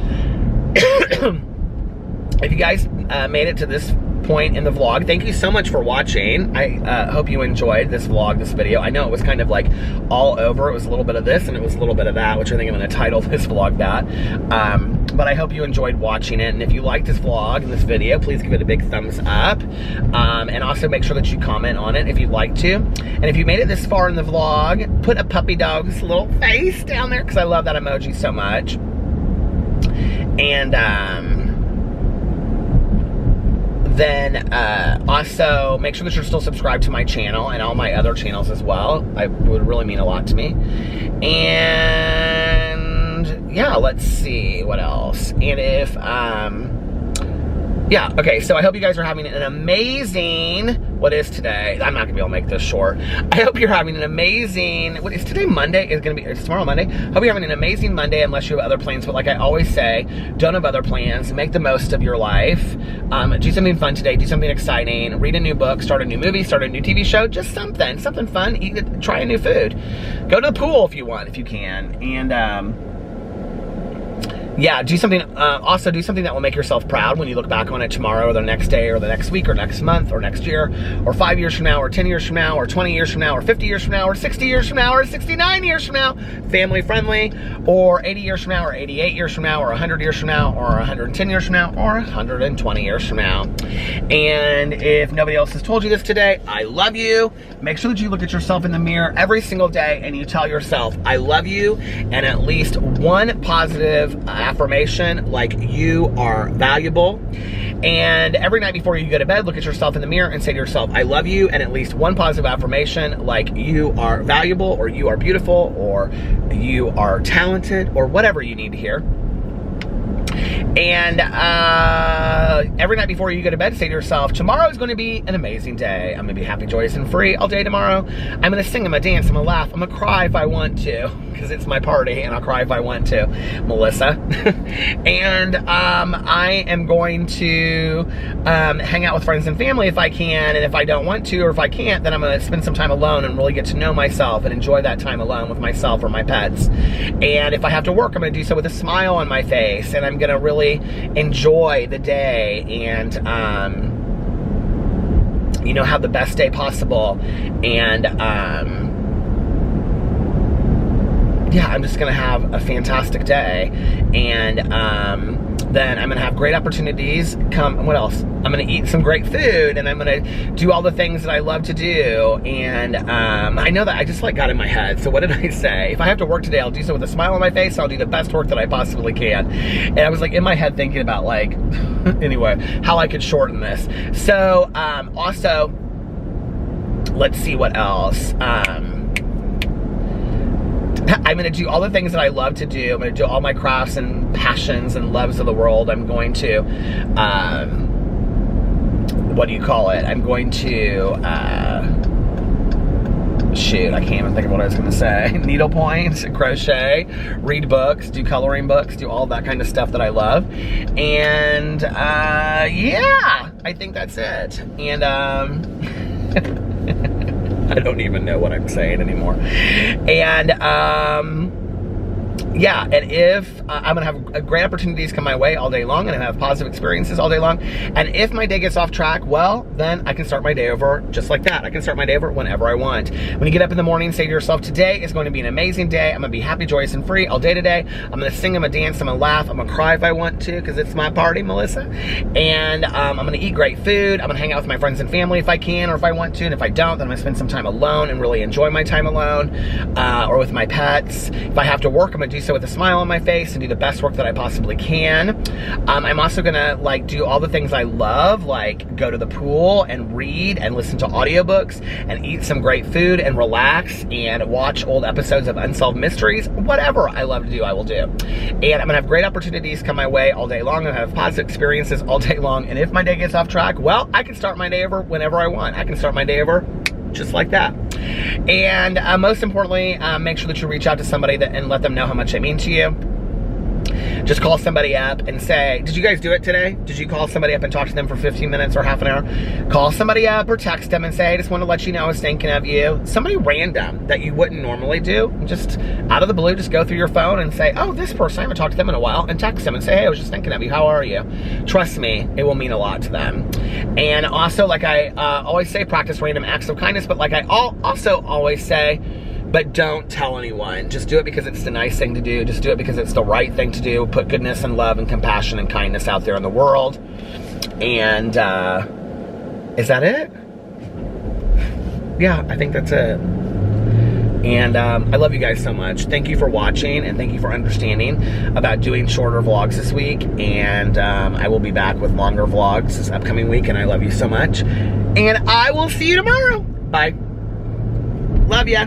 If you guys made it to this point in the vlog, thank you so much for watching. I hope you enjoyed this vlog, this video. I know it was kind of like all over. It was a little bit of this and it was a little bit of that, which I think I'm going to title this vlog that. But I hope you enjoyed watching it. And if you liked this vlog and this video, please give it a big thumbs up. And also make sure that you comment on it if you'd like to. And if you made it this far in the vlog, put a puppy dog's little face down there, because I love that emoji so much. And then also make sure that you're still subscribed to my channel and all my other channels as well. It would really mean a lot to me. And yeah, let's see what else. And if yeah, okay, so I hope you guys are having an amazing, what is today? I'm not gonna be able to make this short. I hope you're having an amazing, what is today, Monday? It's tomorrow Monday? Hope you're having an amazing Monday, unless you have other plans. But like I always say, don't have other plans. Make the most of your life. Do something fun today, do something exciting, read a new book, start a new movie, start a new TV show, just something fun, try a new food. Go to the pool if you want, if you can. And yeah, do something, also do something that will make yourself proud when you look back on it tomorrow or the next day or the next week or next month or next year or 5 years from now or 10 years from now or 20 years from now or 50 years from now or 60 years from now or 69 years from now, family friendly, or 80 years from now or 88 years from now or 100 years from now or 110 years from now or 120 years from now. And if nobody else has told you this today, I love you. Make sure that you look at yourself in the mirror every single day and you tell yourself, I love you, and at least one positive affirmation, like you are valuable. And every night before you go to bed, look at yourself in the mirror and say to yourself, I love you, and at least one positive affirmation, like you are valuable, or you are beautiful, or you are talented, or whatever you need to hear. And every night before you go to bed, say to yourself, tomorrow is going to be an amazing day. I'm going to be happy, joyous, and free all day tomorrow. I'm going to sing, I'm going to dance, I'm going to laugh, I'm going to cry if I want to, because it's my party, and I'll cry if I want to, Melissa. And I am going to hang out with friends and family if I can, and if I don't want to, or if I can't, then I'm going to spend some time alone and really get to know myself and enjoy that time alone with myself or my pets. And if I have to work, I'm going to do so with a smile on my face, and I'm going to really enjoy the day and you know, have the best day possible. And yeah, I'm just gonna have a fantastic day. And then I'm gonna have great opportunities come. What else? I'm gonna eat some great food, and I'm gonna do all the things that I love to do. And I know that I just like got in my head. So what did I say? If I have to work today, I'll do so with a smile on my face. I'll do the best work that I possibly can. And I was like in my head thinking about like, anyway, how I could shorten this. So also, let's see what else. I'm going to do all the things that I love to do. I'm going to do all my crafts and passions and loves of the world. I'm going to, what do you call it? I'm going to, shoot, I can't even think of what I was going to say. Needlepoint, crochet, read books, do coloring books, do all that kind of stuff that I love. And, yeah, I think that's it. And, I don't even know what I'm saying anymore. And yeah, and if I'm gonna have great opportunities come my way all day long, and I have positive experiences all day long, and if my day gets off track, well, then I can start my day over just like that. I can start my day over whenever I want. When you get up in the morning, say to yourself, today is going to be an amazing day. I'm gonna be happy, joyous, and free all day today. I'm gonna sing, I'm gonna dance, I'm gonna laugh, I'm gonna cry if I want to, because it's my party, Melissa. And I'm gonna eat great food. I'm gonna hang out with my friends and family if I can, or if I want to, and if I don't, then I'm gonna spend some time alone and really enjoy my time alone, or with my pets. If I have to work, I'm gonna do so with a smile on my face and do the best work that I possibly can. I'm also gonna like do all the things I love, like go to the pool and read and listen to audiobooks and eat some great food and relax and watch old episodes of Unsolved Mysteries. Whatever I love to do, I will do. And I'm gonna have great opportunities come my way all day long. I'm gonna have positive experiences all day long. And if my day gets off track, well, I can start my day over whenever I want. I can start my day over just like that. And most importantly, make sure that you reach out to somebody and let them know how much they mean to you. Just call somebody up and say, did you guys do it today? Did you call somebody up and talk to them for 15 minutes or half an hour? Call somebody up or text them and say, I just want to let you know I was thinking of you. Somebody random that you wouldn't normally do. Just out of the blue, just go through your phone and say, oh, this person, I haven't talked to them in a while, and text them and say, hey, I was just thinking of you. How are you? Trust me, it will mean a lot to them. And also, like I always say, practice random acts of kindness, but like I also always say, but don't tell anyone. Just do it because it's the nice thing to do. Just do it because it's the right thing to do. Put goodness and love and compassion and kindness out there in the world. And is that it? Yeah, I think that's it. And I love you guys so much. Thank you for watching, and thank you for understanding about doing shorter vlogs this week. And I will be back with longer vlogs this upcoming week, and I love you so much. And I will see you tomorrow. Bye. Love ya.